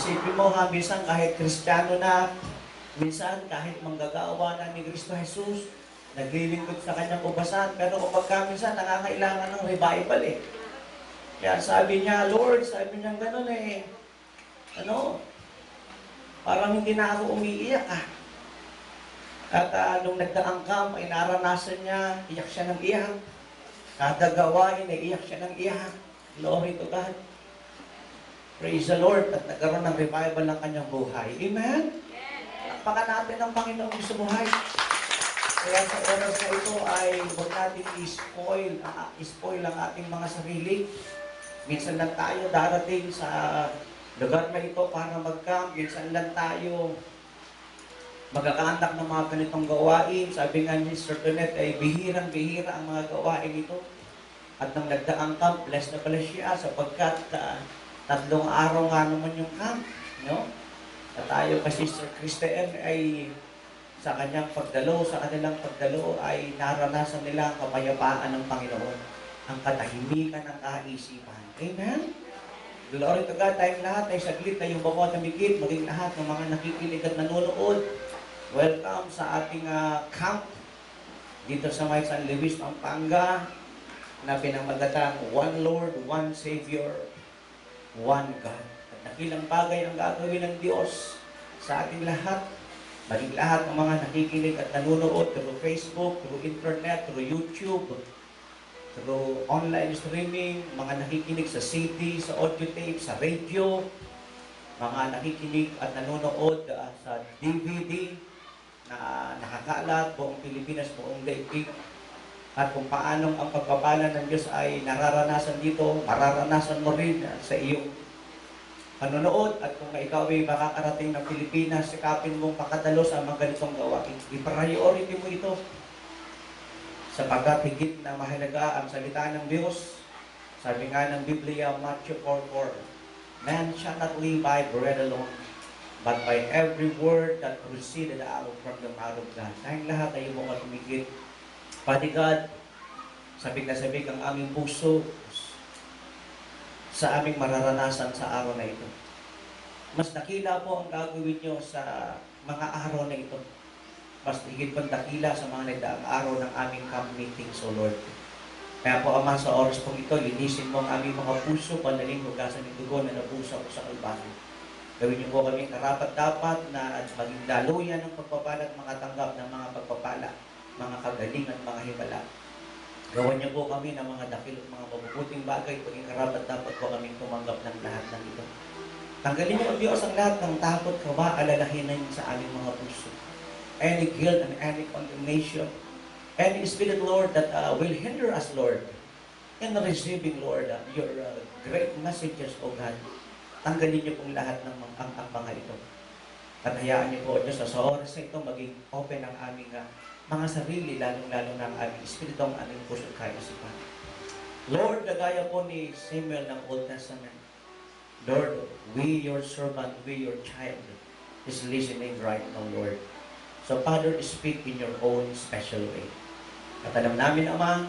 Isipin mo ha, minsan kahit Kristiyano na, minsan kahit manggagawa na ni Kristo Jesus, naglilingkod sa kanyang ubasan, pero kapag minsan nangangailangan ng revival eh. Kaya sabi niya, Lord, sabi niya gano'n eh, parang hindi na ako umiiyak ah. At nung nagdaang camp, ay naranasan niya, iyak siya ng iyak. Kada gawain, ay iyak siya ng iyak. Glory to God. Praise the Lord. At nagkaroon ng revival ng kanyang buhay. Amen? Pakpan natin ang Panginoon sa buhay. Kaya sa oras na ito ay huwag natin i-spoil ang ating mga sarili. Minsan lang tayo darating sa lugar na ito para mag-camp. Minsan lang tayo magkakaandak ng mga ganitong gawain. Sabi nga ni Sir Tonet ay bihirang-bihira ang mga gawain ito. At nang nagdaang camp, blessed na pala siya sapagkat 3 araw nga naman yung camp. No? At tayo kasi Sir Christian ay sa kanilang pagdalo ay naranasan nila ang kapayapaan ng Panginoon, ang katahimikan ng kaisipan. Amen? Glory to God. Tayong lahat ay saglit na yung bawat namigit, maging lahat ng mga nakikinig at nanonood. Welcome sa ating camp dito sa may San Luis, Pampanga, na pinamagatang One Lord, One Savior, One God. At nakilang bagay ang gagawin ng Diyos sa ating lahat. Maging lahat ng mga nakikinig at nanonood through Facebook, through internet, through YouTube, through online streaming, mga nakikinig sa CD, sa audio tape, sa radio, mga nakikinig at nanonood sa DVD na nakakalat buong Pilipinas, buong daigdig. At kung paanong ang pagpapala ng Diyos ay nararanasan dito, mararanasan mo rin sa iyong panonood. At kung ikaw ay makakarating ng Pilipinas, sikapin mong pakatalo sa mga ganitong gawain. I-priority mo ito sapagkat higit na mahalaga ang salita ng Diyos. Sabi nga ng Biblia, Matthew 4:4, man shall not live by bread alone, but by every word that proceeded out from the mouth of God. Tayong lahat ay mga tumigit. Pati God, sabik na sabik ang aming puso sa aming mararanasan sa araw na ito. Mas dakila po ang gagawin nyo sa mga araw na ito. Mas higit pang dakila sa mga nagdaang araw ng aming camp meeting, so Lord. Kaya po, Ama, sa oras pong ito, linisin mo ang aming mga puso, panaling hugasan ng dugo na napuso ko sa Kalbaryo. Gawin niyo po kami karapat-dapat na maging daluyan ng pagpapala at mga tanggap ng mga pagpapala, mga kagaling at mga himala. Gawan niyo po kami ng mga dakil at mga mabubuting bagay, maging karapat-dapat po kami tumanggap ng lahat ng ito. Tanggalin niyo, O Diyos, ang lahat ng takot, kaba, alalahinan sa aming mga puso. Any guilt and any condemnation, any spirit, Lord, that will hinder us, Lord, in receiving, Lord, your great messages, O God. Tanggalin niyo pong lahat ng mga ito. At hayaan niyo po, O Diyos, sa oras na ito, maging open ang aming mga sarili, lalong-lalo ng aming espiritu, ang aming puso at kaisipan. Lord, gagaya po ni Samuel ng Old Testament, Lord, we, your servant, we, your child, is listening right now, Lord. So, Father, speak in your own special way. At alam namin, Ama,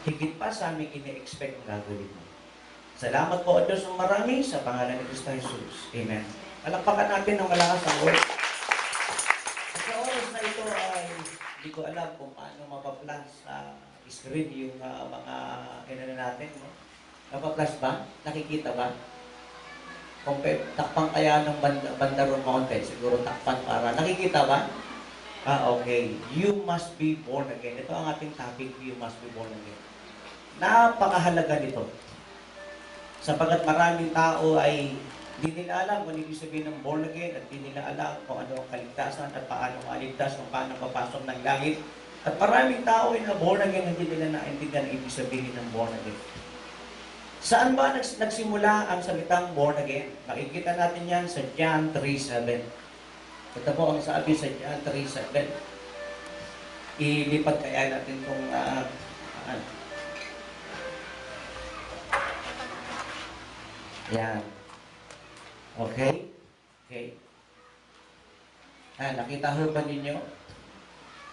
higit pa sa aming ini-expect ang gagawin mo. Salamat po, O Diyos, ng marami sa pangalan ni Kristo Jesus. Amen. Palakpakan natin ng malakas ang word. Sa oras na ito ay hindi ko alam kung paano mapaplas sa screen yung mga inano natin. No? Mapaplas ba? Nakikita ba? Kung takpan kaya ng Bandaron Mountain, siguro takpan para. Nakikita ba? Okay. You must be born again. Ito ang ating topic, you must be born again. Napakahalaga nito. Sapagat maraming tao ay hindi nila alam kung ibig sabihin ng born again at hindi nila alam kung ano ang kaligtasan at paano maligtas, kung paano papasok ng langit. At maraming tao ay na born again hindi nila naintindihan ang ibig sabihin ng born again. Saan ba nagsimula ang salitang born again? Makikita natin yan sa John 3:7. Ito po ang sabi sa John 3:7. Ilipat kaya natin itong yan. Okay? Okay. Nakita ho ba ninyo?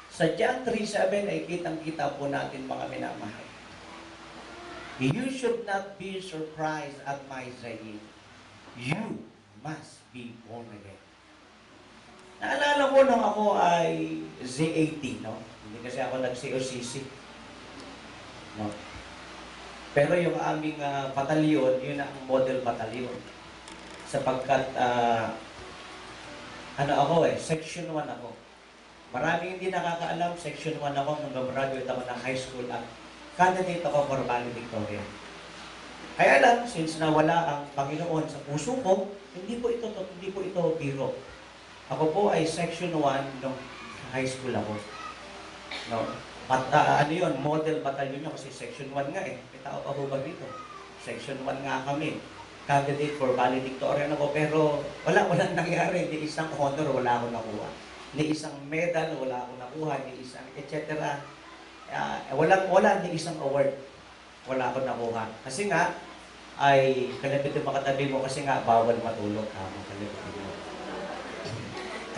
Sa John 3:7 ay kitang-kita po natin mga minamahal. You should not be surprised at my saying, You must be born again. Naalala ko nung ako ay Z80, no? Hindi kasi ako nag-COCC. No? Pero yung aming batalyon, yun ang model batalyon. Sapagkat, section 1 ako. Maraming hindi nakakaalam, section 1 ako nung graduate ako ng high school at candidate ako for valedictorian. Kaya lang, since nawala ang Panginoon sa puso ko, hindi po ito biro. Ako po ay section 1 nung high school ako. No? Model batalyon nyo kasi section 1 nga eh. May tao pa po ba dito? Section 1 nga kami. Candidate for valedictorian ako, pero walang nangyari. Ni isang honor, wala akong nakuha. Ni isang medal, wala akong nakuha. Ni isang etc. Ni isang award, wala akong nakuha. Kasi nga, ay kalapit yung makatabi mo kasi nga bawal matulog.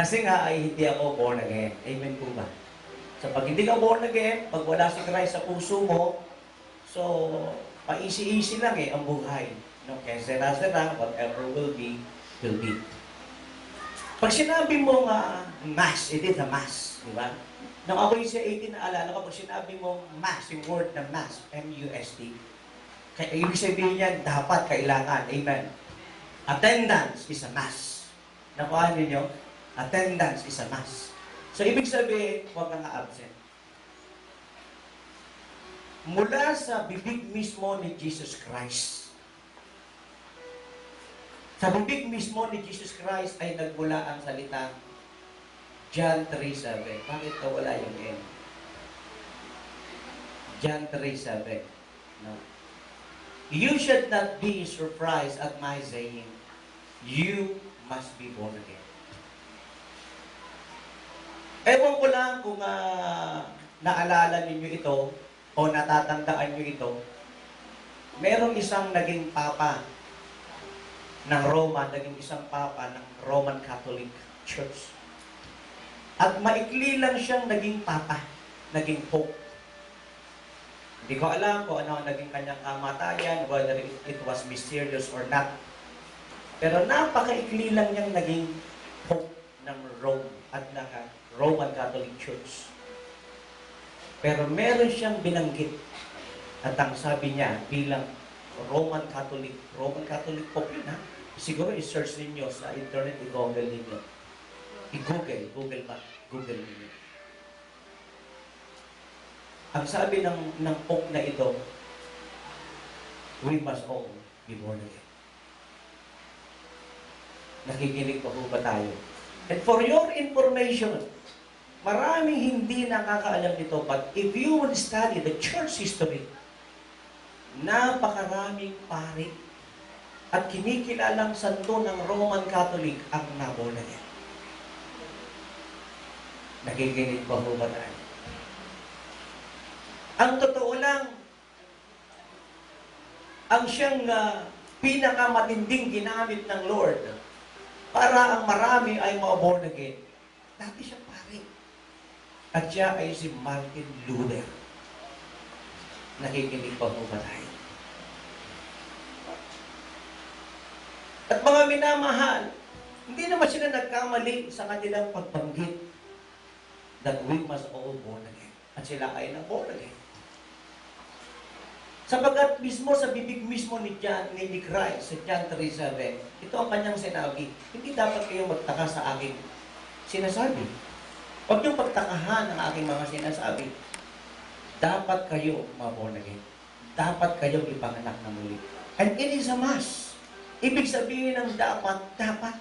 Kasi nga ay hindi ako born again. Amen po ba? So pag hindi ka born again, pag wala si Christ sa puso mo, so pa-easy-easy lang ang buhay. No? Kaya sera-sera, whatever will be, will be. Pag sinabi mo nga mass, it is a mass, di ba? Nung ako yung sa 18, naalala ko, pag sinabi mo mass, yung word na mass, M-U-S-T, kaya ibig sabihin yan, dapat, kailangan, amen. Attendance is a mass. Nakuha ninyo? Attendance is a mass. So, ibig sabihin, huwag kang absent. Mula sa bibig mismo ni Jesus Christ. Sa bibig mismo ni Jesus Christ ay nagmula ang salitang John 3:7. Bakit wala yung N? John 3:7. No? You should not be surprised at my saying, you must be born again. Ewan ko lang kung naalala ninyo ito o natatandaan nyo ito. Merong isang naging papa ng Roma, naging isang papa ng Roman Catholic Church. At maikli lang siyang naging papa, naging pope. Hindi ko alam kung ano ang naging kanyang kamatayan, whether it was mysterious or not. Pero napakaikli lang niyang naging pope ng Rome at ng Roman Catholic Church. Pero meron siyang binanggit at ang sabi niya bilang Roman Catholic Pope yun ha. Siguro i-search ninyo sa internet, i-google ninyo. Google ninyo. Ang sabi ng Pope na ito, we must all be born again. Nakikinig pa po ba tayo? And for your information, maraming hindi nakakaalam nito, but if you would study the church history, napakaraming pari at kinikilalang santo ng Roman Catholic ang naborn again. Nakikinig pa po ba tayo? Ang totoo lang, ang siyang pinakamatinding ginamit ng Lord para ang marami ay ma-born again. Dati siyang pari. At siya ay si Martin Luther. Nakikinig pa po ba tayo? At mga minamahal, hindi naman sila nagkamali sa kanilang pagbanggit that we must all born again. At sila ay na-born again. Sapagkat mismo sa bibig mismo ni Christ, sa John 3:7, ito ang kanyang sinabi, hindi dapat kayong magtaka sa aking sinasabi. Huwag niyong pagtakahan ang aking mga sinasabi. Dapat kayo ma-born again. Dapat kayong ipanganak na muli. And it is a must. Ibig sabihin ng dapat.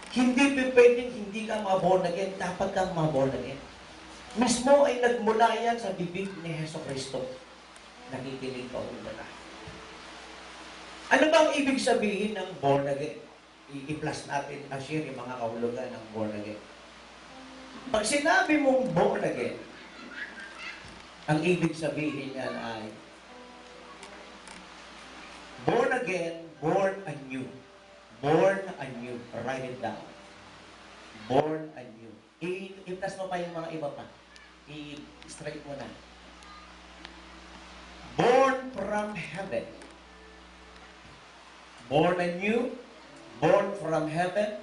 Hindi pwedeng hindi ka ma-born again. Dapat kang ma-born again. Mismo ay nagmula yan sa bibig ni Hesus Kristo. Nakikinig pa ulit na. Ano bang ibig sabihin ng born again? I-plus natin, share yung mga kahulugan ng born again. Pag sinabi mong born again, ang ibig sabihin niyan ay born again, born anew. Born anew. Write it down. Born anew. I-plus mo pa yung mga iba pa. I-straight mo na. Born from heaven. Born anew, born from heaven,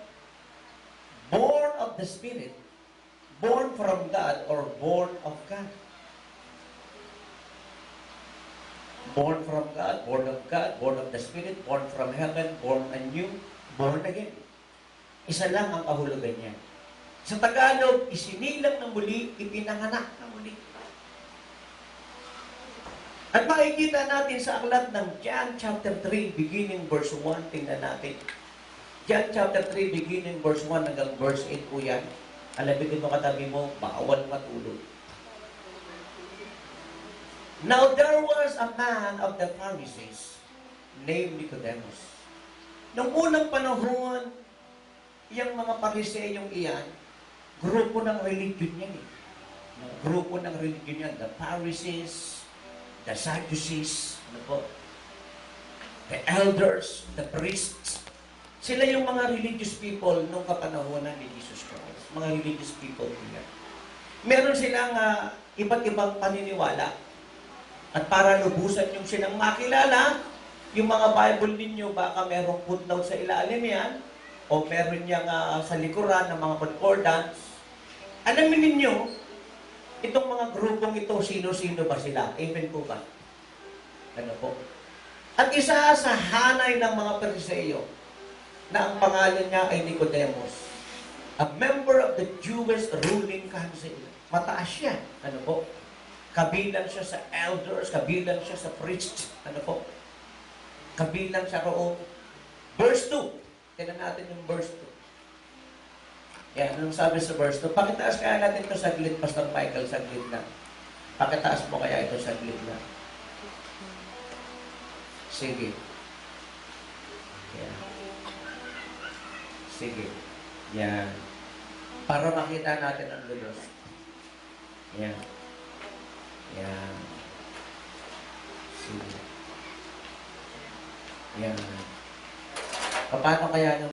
born of the Spirit, born from God, or born of God. Born from God, born of the Spirit, born from heaven, born anew, born again. Isa lang ang kahulugan niya. Sa Tagalog, isinilang na muli, ipinanganak na muli. At makikita natin sa aklat ng John chapter 3, beginning verse 1, tingnan natin. John chapter 3, beginning verse 1 hanggang verse 8 po yan. Alabigin mo katabi mo, bawal matulog. Now there was a man of the Pharisees named Nicodemus. Noong unang panahon, yung mga Pariseyong iyan, grupo ng religion yan eh. Grupo ng religion yan. The Pharisees, the Sadducees, ano po? The elders, the priests. Sila yung mga religious people nung kapanahonan ni Jesus Christ. Mga religious people yan. Meron silang iba't ibang paniniwala. At para lubusan yung silang makilala, yung mga Bible ninyo, baka merong footnote sa ilalim yan, o meron niyang sa likuran ng mga concordance. Alamin ninyo, itong mga grupong ito, sino-sino ba sila? Amen po ba? Ano po? At isa sa hanay ng mga Pariseyo, na ang pangalan niya ay Nicodemus, a member of the Jewish ruling council. Mataas siya. Ano po? Kabilang siya sa elders, kabilang siya sa priests. Ano po? Kabilang siya roon. Verse 2. Tignan natin yung verse 2. Yan, anong sabi sa verse 2? Pakitaas kaya natin ito saglit, Pastor Michael, saglit na. Pakitaas mo kaya ito saglit na. Sige. Yan. Sige. Yan. Para makita natin ang lulos. Yan. Yan. Sige. Yan. Paano kaya